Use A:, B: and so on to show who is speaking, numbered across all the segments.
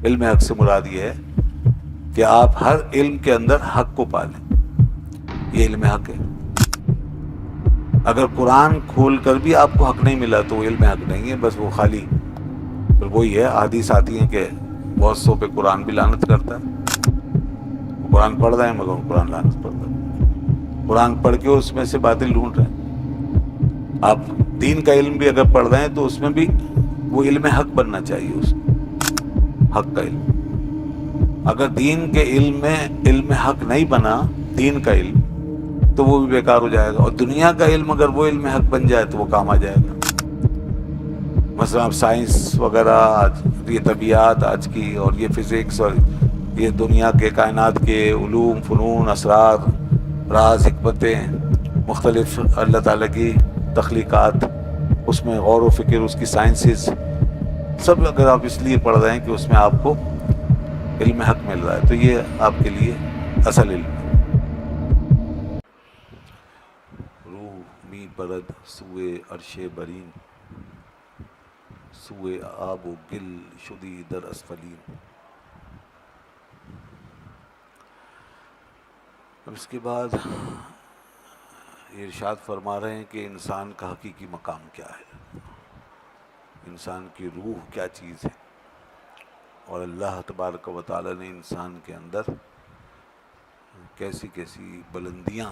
A: علم حق سے مراد یہ ہے کہ آپ ہر علم کے اندر حق کو پالیں، یہ علم حق ہے۔ اگر قرآن کھول کر بھی آپ کو حق نہیں ملا تو وہ علم حق نہیں ہے، بس وہ خالی پھر وہی ہے۔ حدیث آتی ہے کہ بہت سو پہ قرآن بھی لعنت کرتا ہے، وہ قرآن پڑھ رہے ہیں مگر قرآن لعنت پڑھ رہا ہے، قرآن پڑھ کے اس میں سے باتیں ڈھونڈ رہے ہیں۔ آپ دین کا علم بھی اگر پڑھ رہے ہیں تو اس میں بھی وہ علم حق بننا چاہیے، اس حق کا علم۔ اگر دین کے علم میں علم حق نہیں بنا، دین کا علم، تو وہ بھی بیکار ہو جائے گا، اور دنیا کا علم اگر وہ علم حق بن جائے تو وہ کام آ جائے گا۔ مثلا اب سائنس وغیرہ، آج یہ طبیعت آج کی، اور یہ فزکس، اور یہ دنیا کے کائنات کے علوم، فنون، اسرار، راز، حکمتیں، مختلف اللہ تعالیٰ کی تخلیقات، اس میں غور و فکر، اس کی سائنسز، سب اگر آپ اس لیے پڑھ رہے ہیں کہ اس میں آپ کو علم حق مل رہا ہے تو یہ آپ کے لیے اصل علم ہے۔ روح می برد سوئے عرش برین، سوئے آب و گل شدی در اسفلین۔ اب اس کے بعد یہ ارشاد فرما رہے ہیں کہ انسان کا حقیقی مقام کیا ہے، انسان کی روح کیا چیز ہے، اور اللہ تبارک و تعالی نے انسان کے اندر کیسی کیسی بلندیاں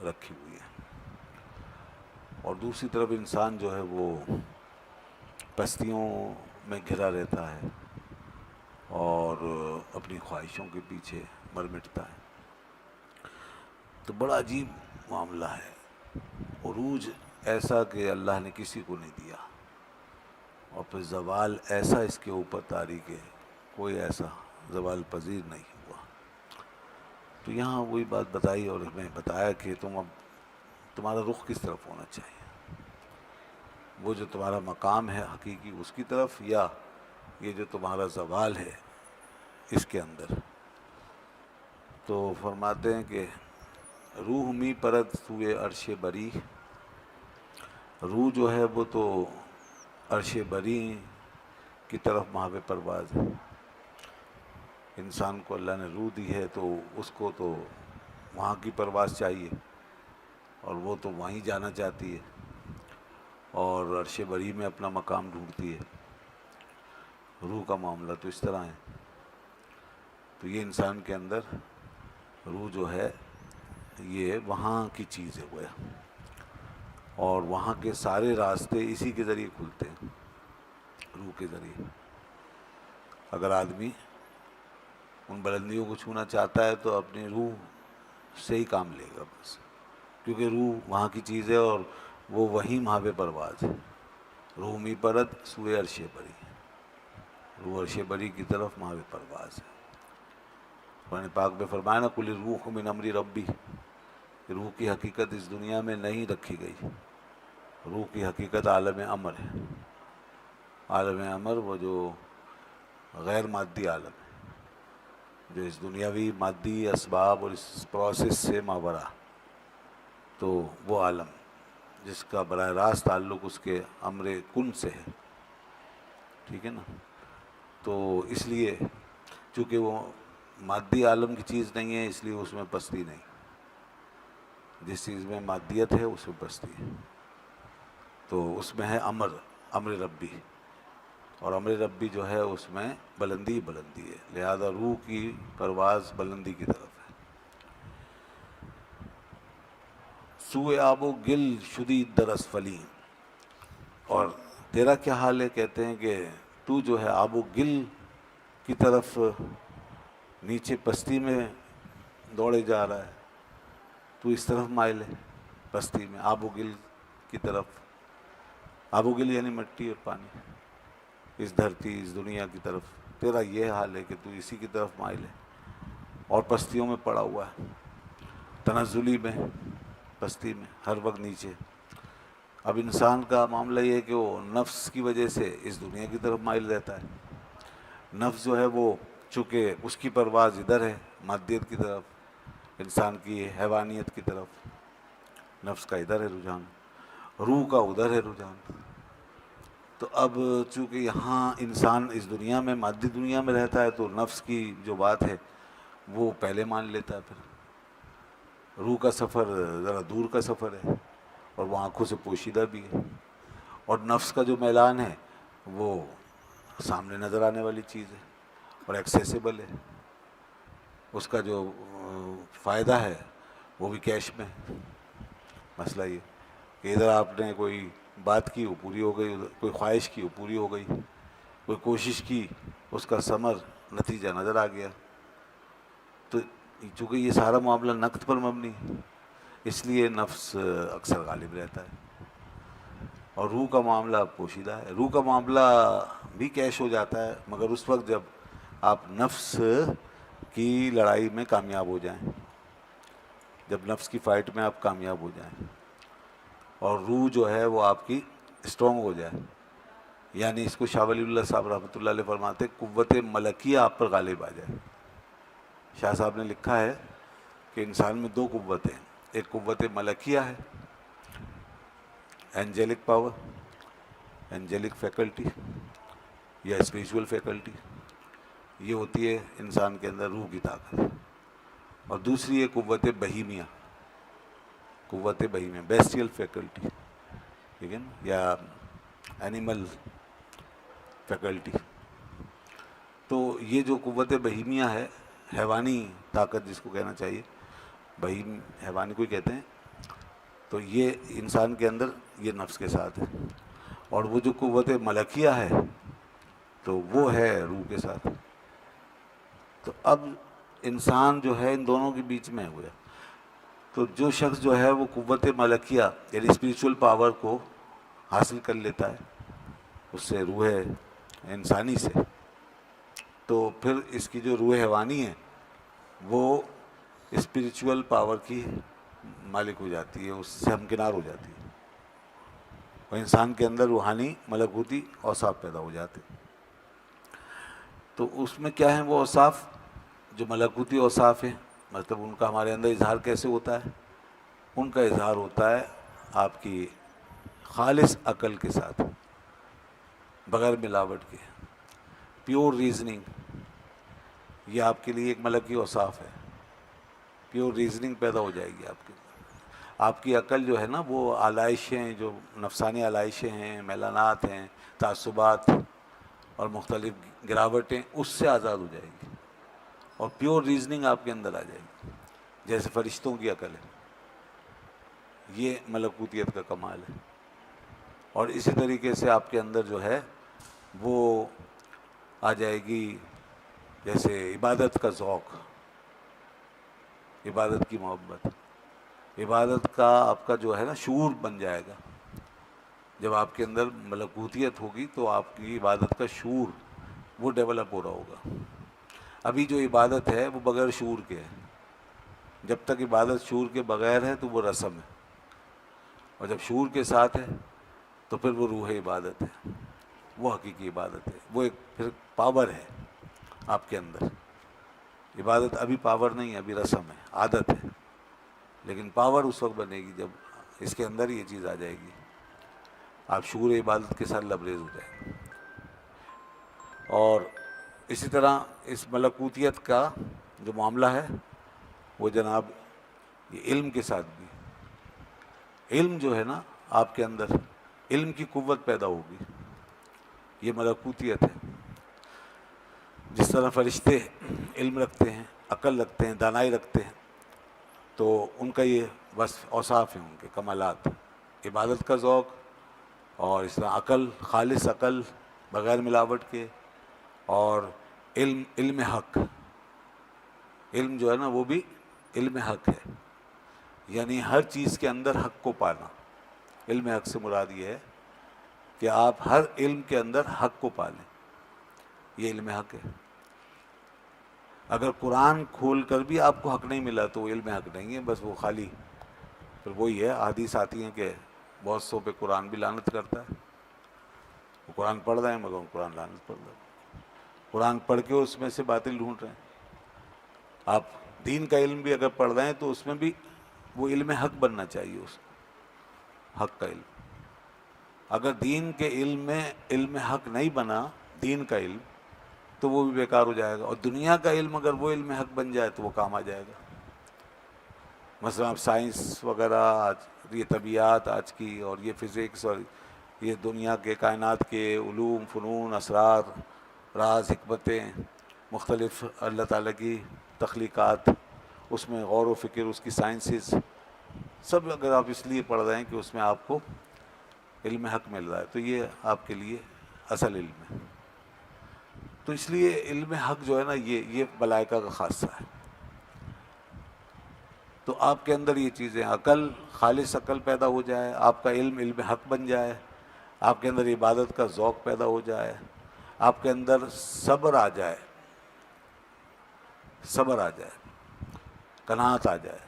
A: رکھی ہوئی ہیں، اور دوسری طرف انسان جو ہے وہ پستیوں میں گھرا رہتا ہے اور اپنی خواہشوں کے پیچھے مر مٹتا ہے۔ تو بڑا عجیب معاملہ ہے، عروج ایسا کہ اللہ نے کسی کو نہیں دیا، اور پھر زوال ایسا اس کے اوپر طاری کہ کوئی ایسا زوال پذیر نہیں ہوا۔ تو یہاں وہی بات بتائی اور ہمیں بتایا کہ اب تمہارا رخ کس طرف ہونا چاہیے، وہ جو تمہارا مقام ہے حقیقی اس کی طرف، یا یہ جو تمہارا زوال ہے اس کے اندر۔ تو فرماتے ہیں کہ روح می پرد سوئے عرش بری، روح جو ہے وہ تو عرش بری کی طرف ماہو پرواز ہے۔ انسان کو اللہ نے روح دی ہے تو اس کو تو وہاں کی پرواز چاہیے، اور وہ تو وہیں جانا چاہتی ہے، اور عرش بری میں اپنا مقام ڈھونڈتی ہے۔ روح کا معاملہ تو اس طرح ہے۔ تو یہ انسان کے اندر روح جو ہے یہ وہاں کی چیز ہے گویا، اور وہاں کے سارے راستے اسی کے ذریعے کھلتے ہیں، روح کے ذریعے۔ اگر آدمی ان بلندیوں کو چھونا چاہتا ہے تو اپنی روح سے ہی کام لے گا بس، کیونکہ روح وہاں کی چیز ہے اور وہ وہیں ماہو پرواز ہے۔ روح می پرد سوئے عرش بری، روح عرش بری کی طرف ماہو پرواز ہے۔ قرآن پاک میں فرمایا نا کل روح من امر ربی، روح کی حقیقت اس دنیا میں نہیں رکھی گئی، روح کی حقیقت عالم امر ہے۔ عالم امر وہ جو غیر مادی عالم ہے، جو اس دنیاوی مادی اسباب اور اس پروسیس سے ماورا، تو وہ عالم جس کا براہ راست تعلق اس کے امر کن سے ہے، ٹھیک ہے نا۔ تو اس لیے چونکہ وہ مادی عالم کی چیز نہیں ہے اس لیے اس میں پستی نہیں، جس چیز میں مادیت ہے اس میں پستی ہے، تو اس میں ہے امر ربی، اور امر ربی جو ہے اس میں بلندی بلندی ہے، لہذا روح کی پرواز بلندی کی طرف ہے۔ سوئے آب و گل شدی در اسفلین، اور تیرا کیا حال ہے؟ کہتے ہیں کہ تو جو ہے آب و گل کی طرف نیچے پستی میں دوڑے جا رہا ہے، تو اس طرف مائل ہے پستی میں، آب و گل کی طرف۔ آب و گل یعنی مٹی اور پانی، اس دھرتی اس دنیا کی طرف تیرا یہ حال ہے کہ تو اسی کی طرف مائل ہے، اور پستیوں میں پڑا ہوا ہے، تنزلی میں، پستی میں، ہر وقت نیچے۔ اب انسان کا معاملہ یہ ہے کہ وہ نفس کی وجہ سے اس دنیا کی طرف مائل رہتا ہے۔ نفس جو ہے وہ چونکہ اس کی پرواز ادھر ہے مادیت کی طرف، انسان کی حیوانیت کی طرف، نفس کا ادھر ہے رجحان، روح کا ادھر ہے رجحان۔ تو اب چونکہ یہاں انسان اس دنیا میں مادی دنیا میں رہتا ہے تو نفس کی جو بات ہے وہ پہلے مان لیتا ہے. پھر روح کا سفر ذرا دور کا سفر ہے اور وہ آنکھوں سے پوشیدہ بھی ہے. اور نفس کا جو میلان ہے وہ سامنے نظر آنے والی چیز ہے اور ایکسیسیبل ہے. اس کا جو فائدہ ہے وہ بھی کیش میں ہے. مسئلہ یہ کہ ادھر آپ نے کوئی بات کی وہ پوری ہو گئی، کوئی خواہش کی وہ پوری ہو گئی، کوئی کوشش کی اس کا ثمر نتیجہ نظر آ گیا. تو چونکہ یہ سارا معاملہ نقد پر مبنی ہے اس لیے نفس اکثر غالب رہتا ہے. اور روح کا معاملہ پوشیدہ ہے. روح کا معاملہ بھی کیش ہو جاتا ہے مگر اس وقت جب آپ نفس کی لڑائی میں کامیاب ہو جائیں، جب نفس کی فائٹ میں آپ کامیاب ہو جائیں اور روح جو ہے وہ آپ کی اسٹرانگ ہو جائے. یعنی اس کو شاہ ولی اللہ صاحب رحمۃ اللہ علیہ فرماتے قوت ملکیہ آپ پر غالب آ جائے. شاہ صاحب نے لکھا ہے کہ انسان میں دو قوتیں ہیں، ایک قوت ملکیہ ہے، اینجلک پاور، اینجلک فیکلٹی یا اسپریچول فیکلٹی، یہ ہوتی ہے انسان کے اندر روح کی طاقت. اور دوسری ہے قوت بہیمیہ، قوت بہیمیہ بیسٹیل فیکلٹی، ٹھیک ہے نا، یا اینیمل فیکلٹی. تو یہ جو قوت بہیمیہ ہے، حیوانی طاقت جس کو کہنا چاہیے، بہیم حیوانی کو ہی کہتے ہیں، تو یہ انسان کے اندر یہ نفس کے ساتھ ہے. اور وہ جو قوت ملکیہ ہے تو وہ ہے روح کے ساتھ. تو اب انسان جو ہے ان دونوں کے بیچ میں ہوا. تو جو شخص جو ہے وہ قوت ملکیہ یعنی اسپریچول پاور کو حاصل کر لیتا ہے اس سے روح انسانی سے، تو پھر اس کی جو روح حیوانی ہے وہ اسپریچول پاور کی مالک ہو جاتی ہے، اس سے ہمکنار ہو جاتی ہے اور انسان کے اندر روحانی ملکوتی اوصاف پیدا ہو جاتے. تو اس میں کیا ہیں وہ اوصاف جو ملکوتی اوصاف ہیں، مطلب ان کا ہمارے اندر اظہار کیسے ہوتا ہے؟ ان کا اظہار ہوتا ہے آپ کی خالص عقل کے ساتھ، بغیر ملاوٹ کے، پیور ریزننگ. یہ آپ کے لیے ایک ملکی اوصاف ہے. پیور ریزننگ پیدا ہو جائے گی آپ کے. آپ کی عقل جو ہے نا وہ آلائشیں، جو نفسانی آلائشیں ہیں، میلانات ہیں، تعصبات اور مختلف گراوٹیں، اس سے آزاد ہو جائے گی اور پیور ریزننگ آپ کے اندر آ جائے گی جیسے فرشتوں کی عقل ہے. یہ ملکوتیت کا کمال ہے. اور اسی طریقے سے آپ کے اندر جو ہے وہ آ جائے گی جیسے عبادت کا ذوق، عبادت کی محبت، عبادت کا آپ کا جو ہے نا شعور بن جائے گا. جب آپ کے اندر ملکوتیت ہوگی تو آپ کی عبادت کا شعور وہ ڈیولپ ہو رہا ہوگا. ابھی جو عبادت ہے وہ بغیر شعور کے ہے. جب تک عبادت شعور کے بغیر ہے تو وہ رسم ہے، اور جب شعور کے ساتھ ہے تو پھر وہ روح عبادت ہے، وہ حقیقی عبادت ہے. وہ ایک پھر پاور ہے آپ کے اندر. عبادت ابھی پاور نہیں ہے، ابھی رسم ہے، عادت ہے. لیکن پاور اس وقت بنے گی جب اس کے اندر یہ چیز آ جائے گی، آپ شعور عبادت کے ساتھ لبریز ہو جائیں گے. اور اسی طرح اس ملکوتیت کا جو معاملہ ہے وہ جناب یہ علم کے ساتھ بھی. علم جو ہے نا آپ کے اندر، علم کی قوت پیدا ہوگی، یہ ملکوتیت ہے. جس طرح فرشتے علم رکھتے ہیں، عقل رکھتے ہیں، دانائی رکھتے ہیں، تو ان کا یہ بس اوصاف ہیں، ان کے کمالات، عبادت کا ذوق اور اس طرح عقل، خالص عقل بغیر ملاوٹ کے، اور علم حق. علم جو ہے نا وہ بھی علم حق ہے، یعنی ہر چیز کے اندر حق کو پانا. علم حق سے مراد یہ ہے کہ آپ ہر علم کے اندر حق کو پالیں، یہ علم حق ہے. اگر قرآن کھول کر بھی آپ کو حق نہیں ملا تو وہ علم حق نہیں ہے، بس وہ خالی پھر وہی ہے. حدیث آتی ہیں کہ بہت سو پہ قرآن بھی لعنت کرتا ہے. وہ قرآن پڑھ رہے ہیں مگر وہ قرآن لعنت پڑھ رہے ہیں. قرآن پڑھ کے اس میں سے باطل ڈھونڈ رہے ہیں. آپ دین کا علم بھی اگر پڑھ رہے ہیں تو اس میں بھی وہ علم حق بننا چاہیے، اس حق کا علم. اگر دین کے علم میں علم حق نہیں بنا، دین کا علم، تو وہ بھی بیکار ہو جائے گا، اور دنیا کا علم اگر وہ علم حق بن جائے تو وہ کام آ جائے گا۔ مثلا اب سائنس وغیرہ، آج یہ طبیعیات آج کی، اور یہ فزکس، اور یہ دنیا کے کائنات کے علوم، فنون، اسرار، راز، حکمتیں، مختلف اللہ تعالیٰ کی تخلیقات، اس میں غور و فکر، اس کی سائنسز، سب اگر آپ اس لیے پڑھ رہے ہیں کہ اس میں آپ کو علم حق مل رہا ہے، تو یہ آپ کے لیے اصل علم ہے۔ تو اس لیے علم حق جو ہے نا، یہ ملائکہ کا خاصہ ہے۔ تو آپ کے اندر یہ چیزیں، عقل، خالص عقل پیدا ہو جائے، آپ کا علم علم حق بن جائے، آپ کے اندر عبادت کا ذوق پیدا ہو جائے، آپ کے اندر صبر آ جائے، صبر آ جائے، قناعت آ جائے،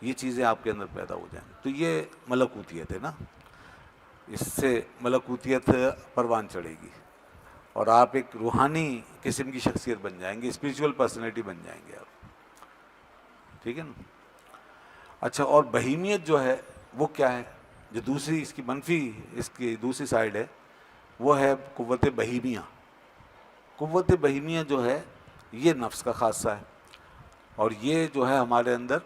A: یہ چیزیں آپ کے اندر پیدا ہو جائیں، تو یہ ملکوتیت ہے نا، اس سے ملکوتیت پروان چڑھے گی، اور آپ ایک روحانی قسم کی شخصیت بن جائیں گے، اسپریچول پرسنالٹی بن جائیں گے آپ، ٹھیک ہے نا۔ اچھا، اور بہیمیت جو ہے وہ کیا ہے؟ جو دوسری اس کی منفی، اس کی دوسری سائیڈ ہے، وہ ہے قوت بہیمیہ۔ قوت بہیمیہ جو ہے یہ نفس کا خاصہ ہے، اور یہ جو ہے ہمارے اندر،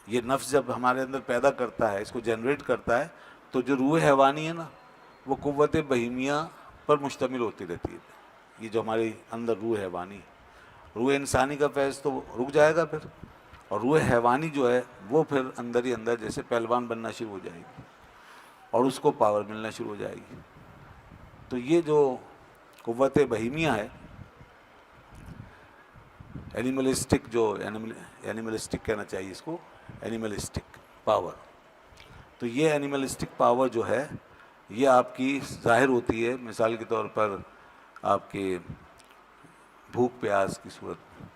A: یہ نفس جب ہمارے اندر پیدا کرتا ہے، اس کو جنریٹ کرتا ہے، تو جو روح حیوانی ہے نا، وہ قوت بہیمیہ پر مشتمل ہوتی رہتی ہے۔ یہ جو ہمارے اندر روح حیوانی، روح انسانی کا فیض تو رک جائے گا پھر، اور روح حیوانی جو ہے وہ پھر اندر ہی اندر جیسے پہلوان بننا شروع ہو جائے گی، اور اس کو پاور ملنا شروع ہو جائے گی۔ تو یہ جو قوت بہیمیہ ہے، اینیملسٹک، جو اینیملسٹک کہنا چاہیے اس کو، اینیملسٹک پاور، تو یہ اینیملسٹک پاور جو ہے یہ آپ کی ظاہر ہوتی ہے، مثال کے طور پر آپ کے بھوک پیاس کی صورت میں،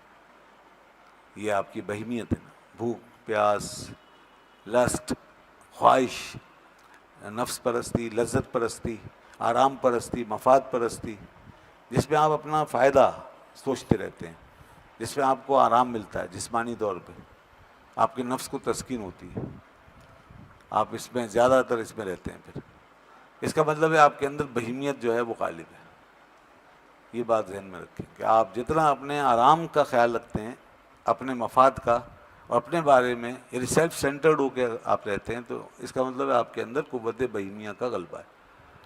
A: یہ آپ کی بہیمیت ہے نا، بھوک پیاس، لسٹ، خواہش، نفس پرستی، لذت پرستی، آرام پرستی، مفاد پرستی، جس میں آپ اپنا فائدہ سوچتے رہتے ہیں، جس میں آپ کو آرام ملتا ہے جسمانی طور پہ، آپ کے نفس کو تسکین ہوتی ہے، آپ اس میں زیادہ تر اس میں رہتے ہیں، پھر اس کا مطلب ہے آپ کے اندر بہیمیت جو ہے وہ غالب ہے۔ یہ بات ذہن میں رکھیں کہ آپ جتنا اپنے آرام کا خیال رکھتے ہیں، اپنے مفاد کا، اور اپنے بارے میں یعنی سیلف سینٹرڈ ہو کے آپ رہتے ہیں، تو اس کا مطلب ہے آپ کے اندر قوت بہیمیہ کا غلبہ ہے،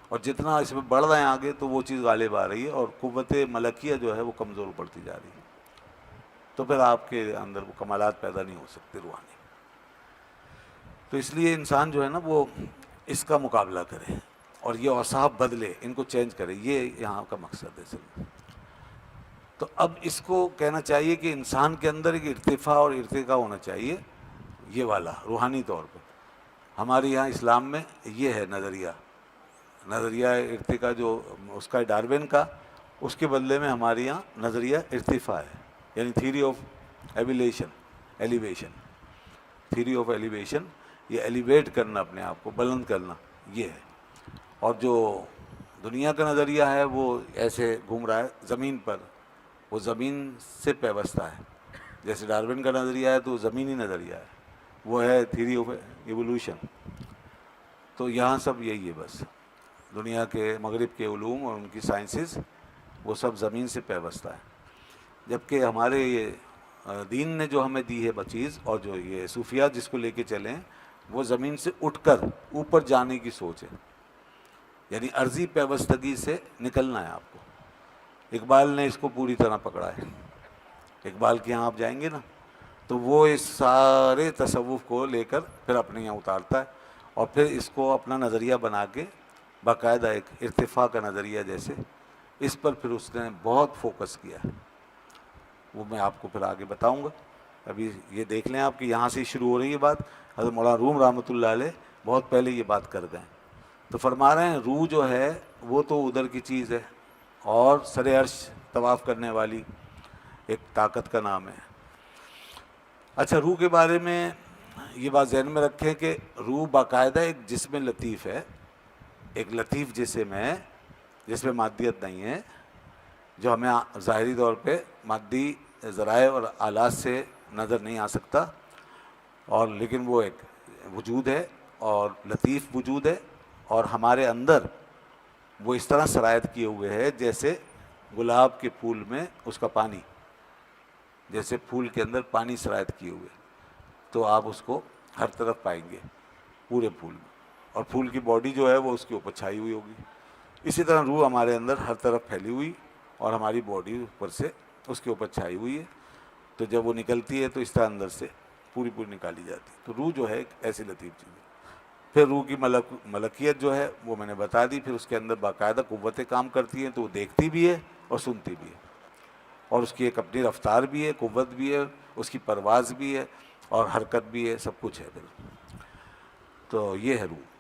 A: اور جتنا اس میں بڑھ رہے ہیں آگے تو وہ چیز غالب آ رہی ہے، اور قوت ملکیہ جو ہے وہ کمزور پڑتی جا رہی ہے، تو پھر آپ کے اندر وہ کمالات پیدا نہیں ہو سکتے روحانی۔ تو اس لیے انسان جو ہے نا وہ اس کا مقابلہ کرے، اور یہ اوصاف بدلے، ان کو چینج کرے، یہ یہاں کا مقصد ہے سب۔ تو اب اس کو کہنا چاہیے کہ انسان کے اندر ایک ارتفاع اور ارتقاء ہونا چاہیے، یہ والا روحانی طور پہ۔ ہمارے یہاں اسلام میں یہ ہے نظریہ ارتقاء، جو اس کا ڈارون کا، اس کے بدلے میں ہمارے یہاں نظریہ ارتفاع ہے، یعنی theory of elevation, theory of elevation, یہ ایلیویٹ کرنا، اپنے آپ کو بلند کرنا، یہ ہے۔ اور جو دنیا کا نظریہ ہے وہ ایسے گھوم رہا ہے زمین پر، وہ زمین سے پیوستہ ہے، جیسے ڈارون کا نظریہ ہے تو وہ زمینی نظریہ ہے، وہ ہے تھیوری آف ایوولوشن۔ تو یہاں سب یہی ہے، بس دنیا کے مغرب کے علوم اور ان کی سائنسز وہ سب زمین سے پیوستہ ہے، جبکہ ہمارے یہ دین نے جو ہمیں دی ہے چیز، اور جو یہ صوفیات جس کو لے کے چلیں، وہ زمین سے اٹھ کر اوپر جانے کی سوچ ہے، یعنی عرضی پیوستگی سے نکلنا ہے آپ کو۔ اقبال نے اس کو پوری طرح پکڑا ہے، اقبال کے یہاں آپ جائیں گے نا تو وہ اس سارے تصوف کو لے کر پھر اپنے یہاں اتارتا ہے، اور پھر اس کو اپنا نظریہ بنا کے باقاعدہ ایک ارتفاع کا نظریہ جیسے، اس پر پھر اس نے بہت فوکس کیا ہے، وہ میں آپ کو پھر آگے بتاؤں گا۔ ابھی یہ دیکھ لیں آپ کہ یہاں سے شروع ہو رہی ہے بات، حضرت مولانا روم رحمۃ اللہ علیہ بہت پہلے یہ بات کر گئے، تو فرما رہے ہیں روح جو ہے وہ تو ادھر کی چیز ہے، اور سر عرش طواف کرنے والی ایک طاقت کا نام ہے۔ اچھا، روح کے بارے میں یہ بات ذہن میں رکھیں کہ روح باقاعدہ ایک جسم لطیف ہے، ایک لطیف جسم ہے جس میں مادیت نہیں ہے، جو ہمیں ظاہری طور پہ مادی ذرائع اور آلات سے نظر نہیں آ سکتا، اور لیکن وہ ایک وجود ہے، اور لطیف وجود ہے، اور ہمارے اندر وہ اس طرح سرایت کیے ہوئے ہے جیسے گلاب کے پھول میں اس کا پانی، جیسے پھول کے اندر پانی سرایت کیے ہوئے، تو آپ اس کو ہر طرف پائیں گے پورے پھول میں، اور پھول کی باڈی جو ہے وہ اس کے اوپر چھائی ہوئی ہوگی۔ اسی طرح روح ہمارے اندر ہر طرف پھیلی ہوئی اور ہماری باڈی اوپر سے اس کے اوپر چھائی ہوئی ہے، تو جب وہ نکلتی ہے تو اس طرح اندر سے پوری نکالی جاتی ہے۔ تو روح جو ہے ایک ایسی لطیف چیز ہے۔ پھر روح کی ملکیت جو ہے وہ میں نے بتا دی، پھر اس کے اندر باقاعدہ قوتیں کام کرتی ہیں، تو وہ دیکھتی بھی ہے اور سنتی بھی ہے، اور اس کی ایک اپنی رفتار بھی ہے، قوت بھی ہے، اس کی پرواز بھی ہے اور حرکت بھی ہے، سب کچھ ہے۔ پھر تو یہ ہے روح۔